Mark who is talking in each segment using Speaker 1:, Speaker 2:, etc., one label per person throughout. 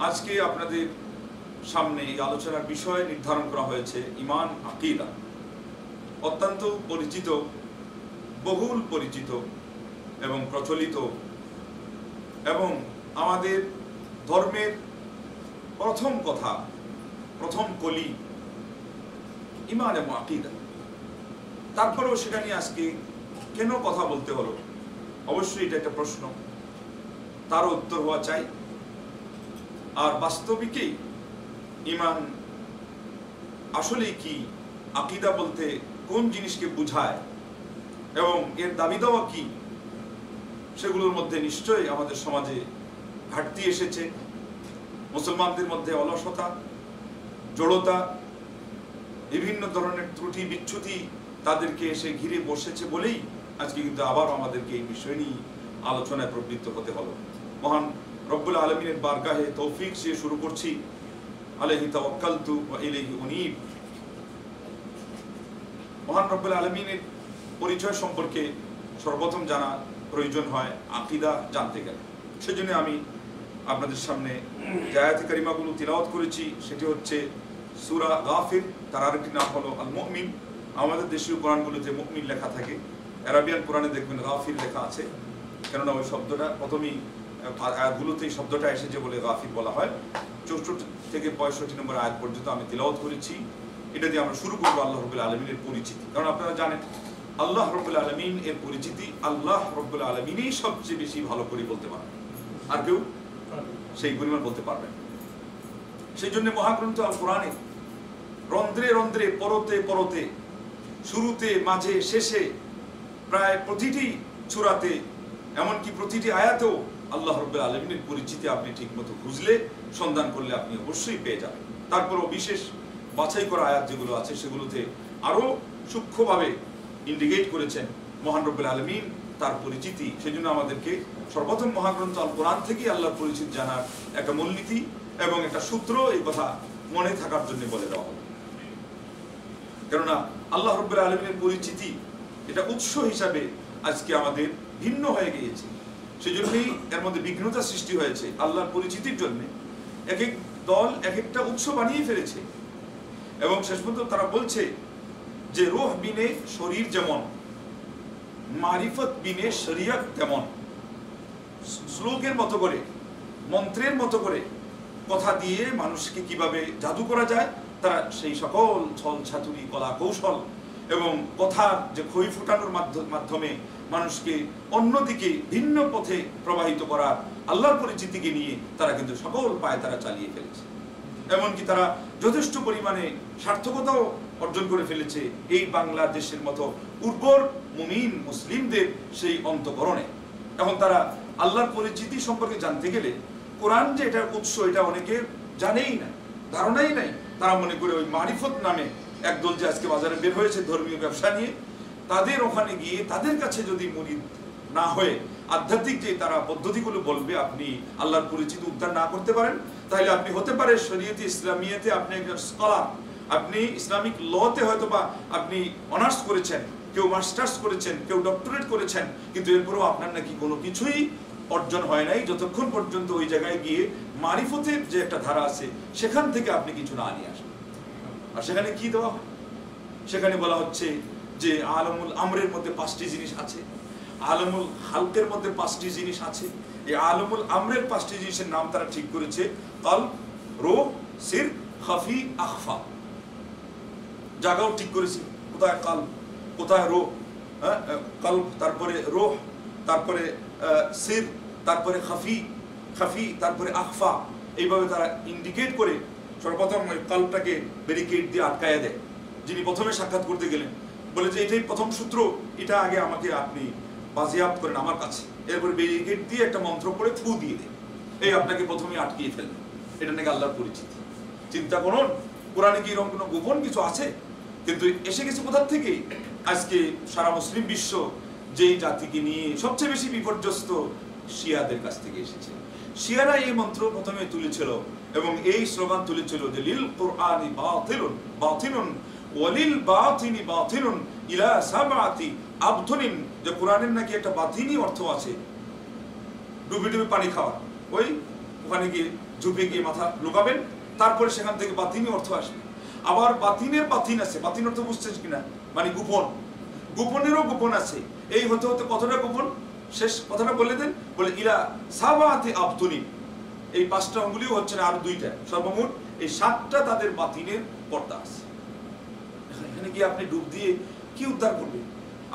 Speaker 1: আজকে আপনাদের সামনে এই আলোচনার বিষয় নির্ধারণ করা হয়েছে ঈমান আকীদা। অত্যন্ত পরিচিত, বহুল পরিচিত এবং প্রচলিত এবং আমাদের ধর্মের প্রথম কথা, প্রথম কলি ঈমান এবং আকীদা। তারপরেও সেটা নিয়ে আজকে কেন কথা বলতে হলো, অবশ্যই এটা একটা প্রশ্ন, তারও উত্তর হওয়া চাই। আর বাস্তবিকই ঈমান আসলেই কি, আকীদা বলতে কোন জিনিসকে বোঝায় এবং এর দাবি দেওয়া কি, সেগুলোর মধ্যে নিশ্চয়ই আমাদের সমাজে ঘাটতি এসেছে। মুসলমানদের মধ্যে অলসতা, জড়তা, বিভিন্ন ধরনের ত্রুটি বিচ্যুতি তাদেরকে এসে ঘিরে বসেছে বলেই আজকে কিন্তু আবার আমাদেরকে এই বিষয় নিয়ে আলোচনায় প্রবৃত্ত হতে হলো। মহান রব্বুল আলামিনের বারগাহে তৌফিক দিয়ে শুরু করছি। আলাইহি তাওয়াক্কালতু ওয়া ইলাইহি উনীব। মহান রব্বুল আলামিনের পরিচয় সম্পর্কে সর্বপ্রথম জানা প্রয়োজন হয় আকীদা জানতে গেলে। সেজন্য আমি আপনাদের সামনে যে আয়াতে কারিমাগুলো তিলাওয়াত করেছি সেটি হচ্ছে সূরা গাফির, তার আরেকটি নাম হলো আল মুমিন। আমাদের দেশীয় কোরআনগুলোতে মুমিন লেখা থাকে, আরবিয়ান কোরআনে দেখবেন গাফির লেখা আছে, কেননা ওই শব্দটা প্রথমেই আয়াতগুলোতে এই শব্দটা এসেছে বলে গাফির বলা হয়। 64 থেকে 65 নম্বর আয়াত পর্যন্ত আমি তিলাওয়াত করেছি। এটা দিয়ে আমরা শুরু করবো আল্লাহ রাব্বুল আলামিনের পরিচিতি। কারণ আপনারা জানেন আল্লাহ রাব্বুল আলামিন এর পরিচিতি আল্লাহ রাব্বুল আলামিনই সবচেয়ে বেশি ভালো করে বলতে পারেন, আর কেউ সেই পরিমাণ বলতে পারবেন। সেই জন্য মহাগ্রন্থ আল কোরআনে রন্ধ্রে রন্ধ্রে, পরতে পরতে, শুরুতে, মাঝে, শেষে, প্রায় প্রতিটি সূরাতে, এমনকি প্রতিটি আয়াতেও আল্লাহ রাব্বুল আলামিনের পরিচিতি আপনি ঠিকমতো খুঁজলে, সন্ধান করলে আপনি অবশ্যই পেয়ে যাবেন। তারপরও বিশেষ বাছাই করা আয়াত যেগুলো আছে সেগুলোতে আরো সূক্ষ্মভাবে ইন্ডিকেট করেছেন মহান রব্বুল আলামিন তার পরিচিতি। সেজন্য আমাদেরকে সর্বপ্রথম মহাগ্রন্থ আল কোরআন থেকেই আল্লাহর পরিচিতি জানার একটা মূলনীতি এবং একটা সূত্র এই কথা মনে থাকার জন্য বলে দেওয়া হবে। কেননা আল্লাহ রাব্বুল আলামিনের পরিচিতি এটা উৎস হিসাবে আজকে আমাদের ভিন্ন হয়ে গিয়েছে। সেজন্যই এর মধ্যে বিঘ্নতা সৃষ্টি হয়েছে। আল্লাহর পরিচিতির জন্য এক এক দল এক একটা উৎস বানিয়ে ফেলেছে এবং শেষ পর্যন্ত তারা বলছে যে রূহ বিনে শরীর যেমন, মারিফত বিনে শরিয়ত তেমন। শ্লোকের মতো করে, মন্ত্রের মতো করে কথা দিয়ে মানুষকে কিভাবে জাদু করা যায়, তারা সেই সকল ছল ছাতুরি, কলা কৌশল এবং কথার যে খই ফুটানোর মাধ্যমে মানুষকে অন্যদিকে ভিন্ন পথে প্রবাহিত করার আল্লাহর পরিচিতিকে নিয়ে তারা কিন্তু সকল পায় তারা চালিয়ে ফেলেছে। এমনকি তারা যথেষ্ট পরিমাণে সার্থকতাও অর্জন করে ফেলেছে এই বাংলাদেশের মতো উর্বর মুমিন মুসলিমদের সেই অন্তঃকরণে। এখন তারা আল্লাহর পরিচিতি সম্পর্কে জানতে গেলে কোরআন যে এটার উৎস এটা অনেকে জানেই না, ধারণাই নাই। তারা মনে করে ওই মারিফত নামে একদল যে আজকে বাজারে বের হয়েছে ধর্মীয় ব্যবসা নিয়ে, তাদের ওখানে গিয়ে তাদের কাছে যদি মুরিদ না হয়ে আধ্যাত্মিক যে তারা পদ্ধতিগুলো বলবে আপনি আল্লাহর পরিচিতি উদ্ধার না করতে পারেন, তাহলে আপনি হতে পারে শরীয়তে ইসলামিয়াতে আপনি একজন স্কলার, আপনি ইসলামিক লতে হয়তো বা আপনি অনার্স করেছেন, কেউ মাস্টার্স করেছেন, কেউ ডক্টরেট করেছেন, কিন্তু এরপরেও আপনার নাকি কোনো কিছুই অর্জন হয় নাই যতক্ষণ পর্যন্ত ওই জায়গায় গিয়ে মারিফতের যে একটা ধারা আছে সেখান থেকে আপনি কিছু না নিয়ে আসেন। আর সেখানে কি দেওয়া হয়? সেখানে বলা হচ্ছে যে আলমুল আমরের মধ্যে 5টি জিনিস আছে, আলমুল হালকের মধ্যে 5টি জিনিস আছে। এই আলমুল আমরের 5টি জিনিসের নাম তারা ঠিক করেছে কলব, রূহ, সির, খাফি, আখফা। জায়গাও ঠিক করেছে, কোথায় কলব, কোথায় রূহ, কলব, তারপরে রূহ, তারপরে সির, তারপরে খাফি, খাফি, তারপরে আখফা। এইভাবে তারা ইন্ডিকেট করে সর্বপ্রথম ওই কলবটাকে ব্যারিকেড দিয়ে আটকায়া দেয়। যিনি প্রথমে সাক্ষাৎ করতে গেলেন বলে যে এটাই প্রথম সূত্র, এটা আগে আমাকে আপনি বাজেয়াপ্ত করেন আমার কাছে, এরপরে ব্যারিকেড দিয়ে একটা মন্ত্র পড়ে ফু দিয়ে দেয়, এই আপনাকে প্রথমে আটকিয়ে ফেললেন। এটা নাকি আল্লাহর পরিচিতি। চিন্তা করুন, কোরআনে কি এরকম কোনো গোপন কিছু আছে? কিন্তু এসে গেছে কোথার থেকে? আজকে সারা মুসলিম বিশ্ব যেই জাতিকে নিয়ে সবচেয়ে বেশি বিপর্যস্ত শিয়াদের কাছ থেকে এসেছে। শিয়ারা এই মন্ত্র প্রথমে তুলেছিল এবং এই স্লোগান তুলেছিল যে লিল কুরআনি বাতিলুন বাতিলুন ওয়ালিল বাতিনি বাতিলুন ইলা সাবআতি আবতুনিন। যে কোরআনের নাকি একটা বাতিনি অর্থ আছে, ডুবে ডুবে পানি খাওয়া, ওই ওখানে গিয়ে ঝুপে গিয়ে মাথা লুকাবেন, তারপরে সেখান থেকে বাতিনি অর্থ আসবে। আবার বাতিনের বাতিন আছে, বাতিন অর্থ বুঝছেন কিনা, মানে গোপন, গোপনেরও গোপন আছে। এই হতে হতে কতটা গোপন, শেষ কথাটা বলে দেন, বলে ইলা সাবাতি আবতুনি, এই 5টা আঙ্গুলিও হচ্ছে না, আর 2টা, সর্বমোট এই 7টা তাদের বাতিনের পর্দা আছে। এখানে গিয়ে আপনি ডুব দিয়ে কি উদ্ধার করবেন?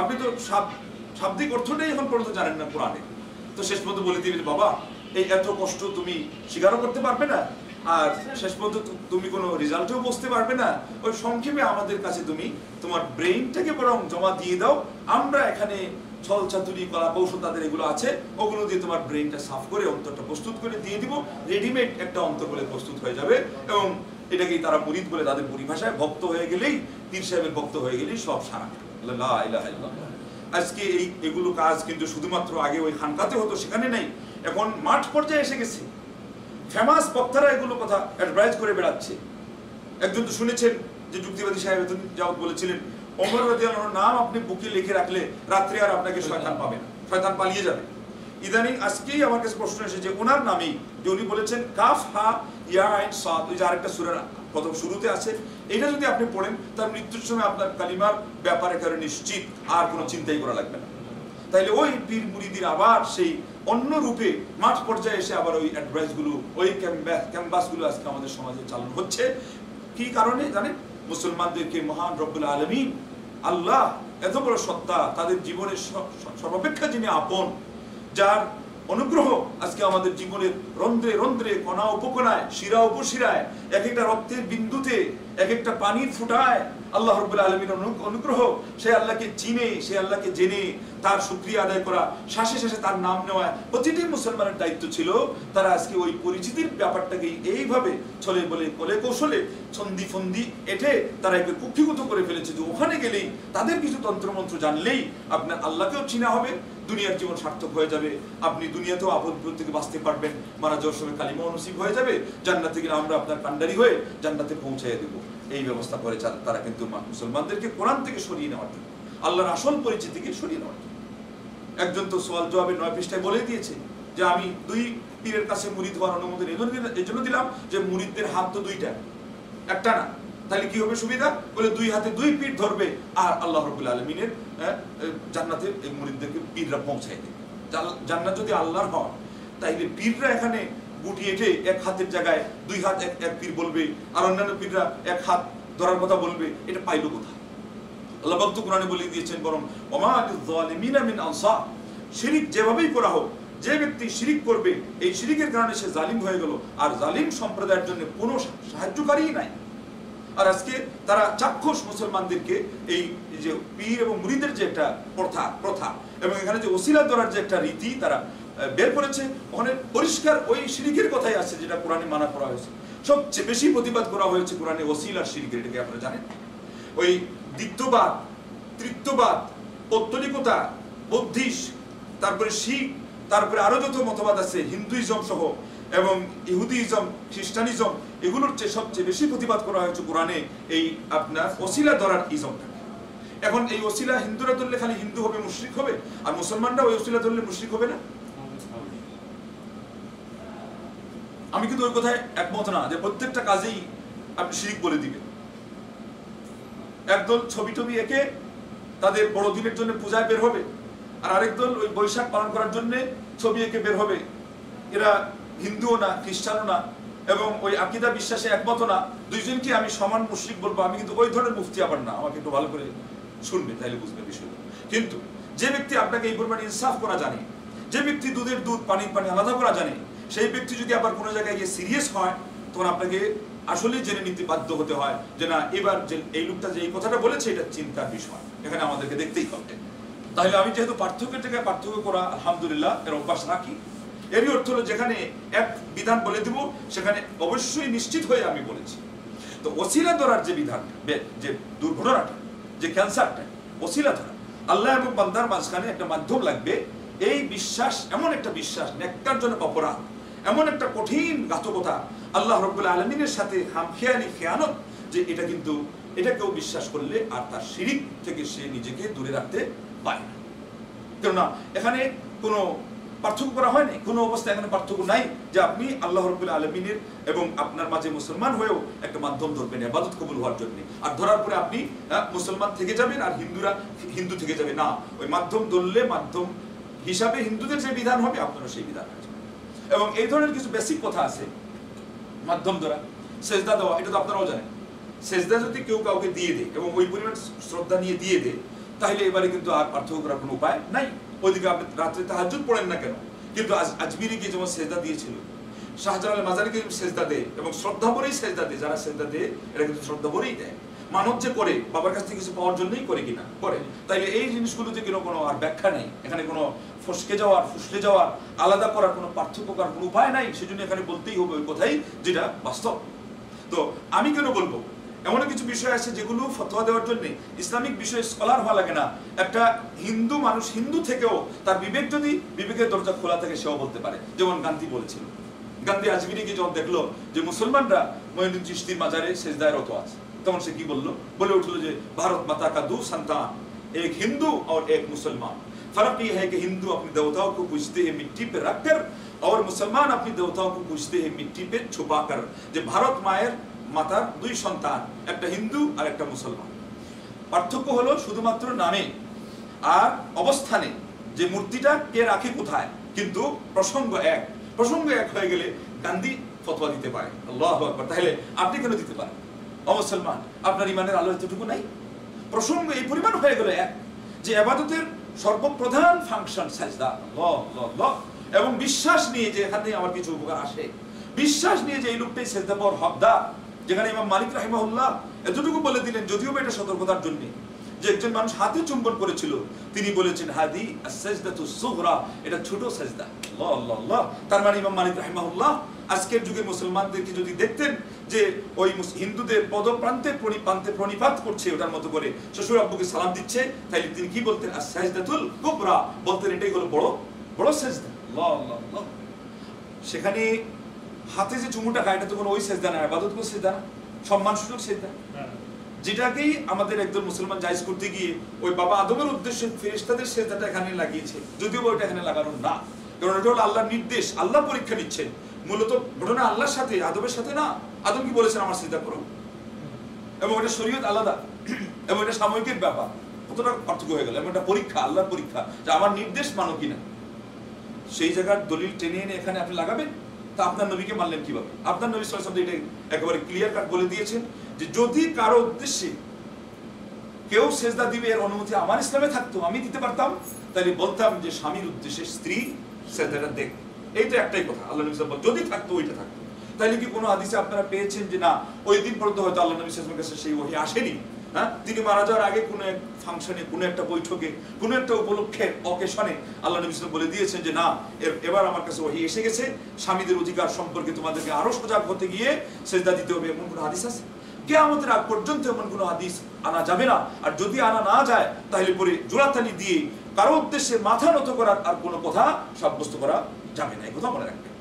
Speaker 1: আপনি তো শাব্দিক অর্থটাই এখন পর্যন্ত জানেন না কোরআনে। তো শেষ পর্যন্ত বলে দিবেন বাবা এই এত কষ্ট তুমি স্বীকারও করতে পারবে না, আর শেষ পর্যন্ত তুমি কোনো রেজাল্টেও বসতে পারবে না। ওই সংক্ষেপে আমাদের কাছে তুমি তোমার ব্রেইনটাকে বরং জমা দিয়ে দাও, আমরা এখানে ছল চাতুরি কলা কৌশল তাদের এগুলো আছে, ওগুলো দিয়ে তোমার ব্রেইনটা সাফ করে অন্তরটা প্রস্তুত করে দিয়ে দিব, রেডিমেড একটা অন্তর বলে প্রস্তুত হয়ে যাবে। এবং এটাকেই তারা মুরিদ বলে, তাদের পরিভাষায় ভক্ত হয়ে গেলেই, পীর সাহেবের ভক্ত হয়ে গেলেই সব সারা। লা ইলাহা ইল্লাল্লাহ। আজকে এগুলো কাজ কিন্তু শুধুমাত্র আগে ওই খানকাতে হতো, সেখানে নেই, এখন মাঠ পর্যায়ে এসে গেছে। ফেমাস বক্তারা এগুলো কথা অ্যাডভাইস করে বেড়াচ্ছে। একজন তো শুনেছেন যে যুক্তিবাদী সাহেব যাওয়াত বলেছিলেন, ওমর রাদিয়াল্লাহু আনহুর নাম আপনি বুকে লিখে রাখলে রাত্রে আর আপনাকে শয়তান পাবে না, শয়তান পালিয়ে যাবে। ইদানিং আজকেই আমার কাছে প্রশ্ন এসেছে ওনার নামেই, যে উনি বলেছেন কাফ হা ইয়া আইন সাদ, ওই যে আরেকটা সূরার প্রথম শুরুতে আছে, এটা যদি আপনি পড়েন তার মৃত্যুর সময় আপনার কালিমার ব্যাপারে কারণে নিশ্চিত, আর কোনো চিন্তাই করা লাগবে না। তাইলে ওই পীর মুরিদির আবার সেই অন্য রূপে মাঠ পর্যায়ে এসে আবার ওই অ্যাডভাইসগুলো, ওই ক্যাম্পাসগুলো আজকে আমাদের সমাজে চালু হচ্ছে। কি কারণে জানেন? মুসলমানদেরকে মহান রব্বুল আলামিন আল্লাহ, এত বড় সত্তা, তাদের জীবনের সর্বাপেক্ষা যিনি আপন, যার অনুগ্রহ আজকে আমাদের জীবনের রন্ধ্রে রন্ধ্রে, কণা উপকণায়, শিরা উপশিরায়, এক একটা রক্তের বিন্দুতে, এক একটা পানির ফুটায় আল্লাহ রাব্বুল আলামিনের অনুগ্রহ। সেই আল্লাহকে চিনে, সেই আল্লাহকে জেনে তার শুকরিয়া আদায় করা, শ্বাসে শ্বাসে তার নাম নেওয়া প্রতিটি মুসলমানের দায়িত্ব ছিল। তারা আজকে ওই পরিচিতির ব্যাপারটাকে এইভাবে ছলে বলে কলে কৌশলে ছন্দি ফন্দি এঠে তারা একে কুক্ষিগত করে ফেলেছে, যে ওখানে গেলেই তাদের কিছু তন্ত্রমন্ত্র জানলেই আপনার আল্লাহকেও চিনা হবে, দুনিয়ার জীবন সার্থক হয়ে যাবে, আপনি দুনিয়াতেও আপদ বিপদ থেকে বাঁচতে পারবেন, মারা যাওয়ার সময় কালিমা নসিব হয়ে যাবে, জান্নাতে গেলে আমরা আপনার কান্ডারি হয়ে জান্নাতে পৌঁছাইয়া দেবো। এই ব্যবস্থা করে তারা কিন্তু মুসলমানদেরকে কোরআন থেকে সরিয়ে নেওয়ার জন্য, আল্লাহর আসল পরিচিতিকে সরিয়ে নেওয়ার জন্য। একজন তো সওয়াল জবাবের 9 পৃষ্ঠায় বলে দিয়েছে যে আমি 2 পীরের কাছে মুরিদ হওয়ার অনুমোদন এই জন্য দিলাম যে মুরিদদের হাত তো 2টা, একটা না, তাহলে কি হবে সুবিধা? বলে 2 হাতে 2 পীর ধরবে, আর আল্লাহ রাব্বুল আলামিনের জান্নাতে এই মুরিদদেরকে পীররা পৌঁছায় দেবে। জান্নাত যদি আল্লাহর হয়, তাইলে পীররা এখানে গুটি এঁটে এক হাতের জায়গায় 2 হাত এক পীর বলবে, আর অন্যান্য পীররা 1 হাত ধরার কথা বলবে, এটা পাইলো কোথায়? আল্লাহ পাক তো কোরআনে বলে দিয়েছেন, বরং ওমা লিয-যালিমিনা মিন আনসার, শিরক যেভাবেই করা হোক, যে ব্যক্তি শিরক করবে এই শিরকের কারণে সে জালিম হয়ে গেল, আর জালিম সম্প্রদায়ের জন্য কোনো সাহায্যকারী নাই। আর আজকে তারা চাক্ষুষ মুসলমানদেরকে এই যে পীর এবং মুরিদের যে একটা প্রথা এবং এখানে যে ওসিলা ধরার যে একটা রীতি তারা বের করেছে, ওখানে পরিষ্কার ওই শিরকের কথাই আছে যেটা কোরআনে মানা করা হয়েছে। সবচেয়ে বেশি প্রতিবাদ করা হয়েছে কোরআনে ওসিলার শিরকের, এটাকে আপনারা জানেন। ওই দ্বিত্ববাদ, তৃত্ববাদ, পৌত্তলিকতা, বৌদ্ধিস্ট, তারপরে শিখ, তারপরে আরো যত মতবাদ আছে, হিন্দুইজম সহ এবং ইহুদিইজম, খ্রিস্টানিজম, এগুলোর চেয়ে সবচেয়ে বেশি প্রতিবাদ করা হয়েছে কোরআনে এই আপনার ওসিলা ধরার ইজমটা। এখন এই ওসিলা হিন্দুরা ধরলে খালি হিন্দু হবে, মুশরিক হবে, আর মুসলমানরা ওই ওসিলা ধরলে মুশরিক হবে না? আমি কিন্তু ওই কথায় একমত না যে প্রত্যেকটা কাজেই আপনি শিরক বলে দিবেন। একদল ছবি টবি এঁকে তাদের বড়দিনের জন্য পূজায় বের হবে, আর আরেক দল ওই বৈশাখ পালন করার জন্য ছবি এঁকে বের হবে। এরা হিন্দুও না, খ্রিস্টানও না, এবং ওই আকীদা বিশ্বাসে একমত না। দুইজনকে আমি সমান মুশরিক বলবো, আমি কিন্তু ওই ধরনের মুফতি আবার না। আমাকে একটু ভালো করে শুনবে, তাইলে বুঝবে বিষয়টা। কিন্তু যে ব্যক্তি আপনাকে এই পরিমাণে ইনসাফ করা জানে, যে ব্যক্তি দুধের দুধ পানির পানি আলাদা করা জানে, সেই ব্যক্তি যদি আবার কোনো জায়গায় গিয়ে সিরিয়াস হয়, তখন আপনাকে আসলে জেনে নিতে বাধ্য হতে হয় যে না, এবার যে এই লোকটা যে এই কথাটা বলেছে এটা চিন্তার বিষয়, এখানে আমাদেরকে দেখতেই হবে। তাহলে আমি যেহেতু পার্থক্যের থেকে পার্থক্য করা আলহামদুলিল্লাহ এর অভ্যাস রাখি, এরই অর্থ হলো যেখানে এক বিধান বলে দিব সেখানে অবশ্যই নিশ্চিত হয়ে আমি বলেছি। তো ওসিলা ধরার যে বিধান, যে দুর্ঘটনাটা, যে ক্যান্সারটা, ওসিলা ধরা, আল্লাহ এবং বান্দার মাঝখানে একটা মাধ্যম লাগবে। এই বিশ্বাস এমন একটা বিশ্বাস, ন্যাক্কারজনক অপরাধ, এমন একটা কঠিন ঘাতকতা আল্লাহ রাব্বুল আলামিনের সাথে খামখেয়ালি খেয়ানত, যে এটা কিন্তু এটা কেউ বিশ্বাস করলে আর তার শিরক থেকে সে নিজেকে দূরে রাখতে পারে না। কেননা এখানে কোনো পার্থক্য করা হয় নাই, কোনো অবস্থায় এখানে পার্থক্য নাই যে আপনি আল্লাহ রাব্বুল আলামিনের এবং আপনার মাঝে মুসলমান হয়েও একটা মাধ্যম ধরবেন ইবাদত কবুল হওয়ার জন্য, আর ধরার পরে আপনি মুসলমান থেকে যাবেন আর হিন্দুরা হিন্দু থেকে যাবে না। ওই মাধ্যম ধরলে মাধ্যম হিসাবে হিন্দুদের যে বিধান হবে আপনারও সেই বিধান আছে। এবং এই ধরনের কিছু বেসিক কথা আছে মাধ্যম ধরা, সেজদা দেওয়া, এটা তো আপনারাও জানেন। সেজদা যদি কেউ কাউকে দিয়ে দেয় এবং ওই পরিমাণ শ্রদ্ধা নিয়ে দিয়ে দেয়, তাহলে এবারে কিন্তু আর পার্থক্য করার কোনো উপায় নাই। ওইদিকে আপনি রাত্রে তাহাজ্জুদ পড়েন না কেন, কিন্তু আজমিরে গিয়ে যেমন সেজদা দিয়েছিল, শাহজালাল মাজারিকে সেজদা দেয় এবং শ্রদ্ধা ভরেই সেজদা দেয়, যারা সেজদা দেয় এরা কিন্তু শ্রদ্ধা ভরেই দেয়। মানব যে করে বাবার কাছ থেকে কিছু পাওয়ার জন্যই করে কিনা করে, তাইলে এই জিনিসগুলোতে কোনো আর ব্যাখ্যা নেই, এখানে কোনো ফসকে যাওয়ার ফুসলে যাওয়ার আলাদা করার কোনো পার্থক্য করার কোনো উপায় নাই। সেজন্য এখানে বলতেই হবে ওই কথাই যেটা বাস্তব। তো আমি কেন বলবো, এমন কিছু বিষয় আছে যেগুলো ফতোয়া দেওয়ার জন্য ইসলামিক বিষয়ে স্কলার হওয়া লাগে না। একটা হিন্দু মানুষ হিন্দু থেকেও তার বিবেক যদি বিবেকের দরজা খোলা থাকে সেও বলতে পারে। যেমন গান্ধী বলেছিল, গান্ধী আজমিরে গিয়ে যখন দেখলো যে মুসলমানরা মঈনুদ্দিন চিশতির মাজারে সেজদায় রত আছে, তখন সে কি বললো, বলে উঠলো যে ভারত মাতা কা দু সন্তান, এক হিন্দু और एक मुसलमान, फर्क ये है कि हिंदू अपने देवताओं को पूजते हैं मिट्टी पे रखकर और मुसलमान अपनी देवताओं को पूजते हैं मिट्टी पे छुपाकर। যে ভারত মায়ের মাতার দুই সন্তান, একটা হিন্দু আর একটা মুসলমান। পার্থক্য হলো শুধুমাত্র নামে আর অবস্থানে, যে মূর্তিটা কে রাখে কোথায়, কিন্তু প্রসঙ্গ এক। প্রসঙ্গ এক হয়ে গেলে গান্ধী ফতোয়া দিতে পারে, আল্লাহু আকবার। তাহলে আপনি কেন দিতে পারেন? অমুসলমান, আপনার ইমানের আলো এতটুকু নাই? প্রসঙ্গ এই পরিমাণ হয়ে গেল এক যে ইবাদতের সর্বপ্রধান ফাংশন সাজদা, আল্লাহ আল্লাহ, এবং বিশ্বাস নিয়ে যে এখান থেকে আমার কিছু উপকার আসে, বিশ্বাস নিয়ে যে এই লোকটাই সেজদা পাওয়ার হকদার। যেখানে ইমাম মালিক রাহিমাহুল্লাহ এতটুকু বলে দিলেন, যদিও এটা সতর্কতার জন্য, যে একজন মানুষ হাতে চুম্বন করেছিল, তিনি বলেছেন হাদি আস-সাজদাতুস সুগরা, এটা ছোট সাজদা। আল্লাহ আল্লাহ আল্লাহ। তার মানে ইমাম মালিক রাহিমাহুল্লাহ আজকের যুগে মুসলমানদেরকে যদি দেখতেন যে ওই হিন্দুদের পদপ্রান্তে প্রণিপাত করছে ওটার মতো করে, শ্বশুর আব্বুকে সালাম দিচ্ছে, তাহলে তিনি কি বলতেন? আস-সাজদাতুল কুবরা, বলতেন এটাই হলো বড় বড় সাজদা। আল্লাহ আল্লাহ আল্লাহ। সেখানে হাতে যে চুমুটা খায়, এটা তো কোনো ওই সেজদা না, ইবাদত করে সেজদা না, সম্মানসূচক সেজদা, যেটাকেই আমাদের একজন মুসলমান জায়েজ করতে গিয়ে ওই বাবা আদমের উদ্দেশ্যে ফেরেশতাদের সেজদাটা এখানে লাগিয়েছে, যদিও ওইটা এখানে লাগানো না, কারণ এটা হলো আল্লাহর নির্দেশ, আল্লাহ পরীক্ষা নিচ্ছেন। মূলত ঘটনা আল্লাহর সাথে, আদমের সাথে না। আদম কি বলেছেন? আমার সেজদা করো, এবং এটা শরীয়ত আলাদা এবং এটা সাময়িকের ব্যাপার। কতটা পার্থক্য হয়ে গেল, এবং এটা পরীক্ষা, আল্লাহর পরীক্ষা, যে আমার নির্দেশ মানো কিনা। সেই জায়গার দলিল টেনে এনে এখানে আপনি লাগাবেন, তা আপনার নবীকে মানলেন কিভাবে? আপনার নবী সাল্লাল্লাহু আলাইহি ওয়াসাল্লাম এটা একেবারে ক্লিয়ার কাট বলে দিয়েছেন যে যদি কারো উদ্দেশ্যে কেউ সেজদা দিবে এর অনুমতি আমার ইসলামে থাকতো, আমি দিতে পারতাম, তাহলে বলতাম যে স্বামীর উদ্দেশ্যে স্ত্রী সেজদাটা দেখ। এইটা একটাই কথা, আল্লাহ নবী সাল্লাল্লাহু আলাইহি ওয়াসাল্লাম যদি থাকতো ওইটা থাকতো। তাহলে কি কোনো হাদিসে আপনারা পেয়েছেন যে না ওই দিন পর্যন্ত হয়তো আল্লাহ নবী সাল্লাল্লাহু আলাইহি ওয়াসাল্লামের কাছে সেই ওহী আসেনি? হ্যাঁ, তিনি মারা যাওয়ার আগে কোনো এক ফাংশনে, কোনো একটা বৈঠকে, কোনো একটা উপলক্ষে, অকেশনে আল্লাহ নবী সাল্লাল্লাহু আলাইহি ওয়াসাল্লাম বলে দিয়েছেন যে না এবার আমার কাছে ওহী এসে গেছে, স্বামীদের অধিকার সম্পর্কে তোমাদেরকে আরো সজাগ হতে গিয়ে সেজদা দিতে হবে। এমন কোনো হাদিস আছে? কিয়ামতের আগ পর্যন্ত এমন কোনো হাদিস আনা যাবে না। আর যদি আনা না যায়, তাহলে পরে জোড়াতালি দিয়ে কারো উদ্দেশ্যে মাথা নত করার আর কোনো কথা সাব্যস্ত করা যাবে না। এই কথা মনে রাখবেন।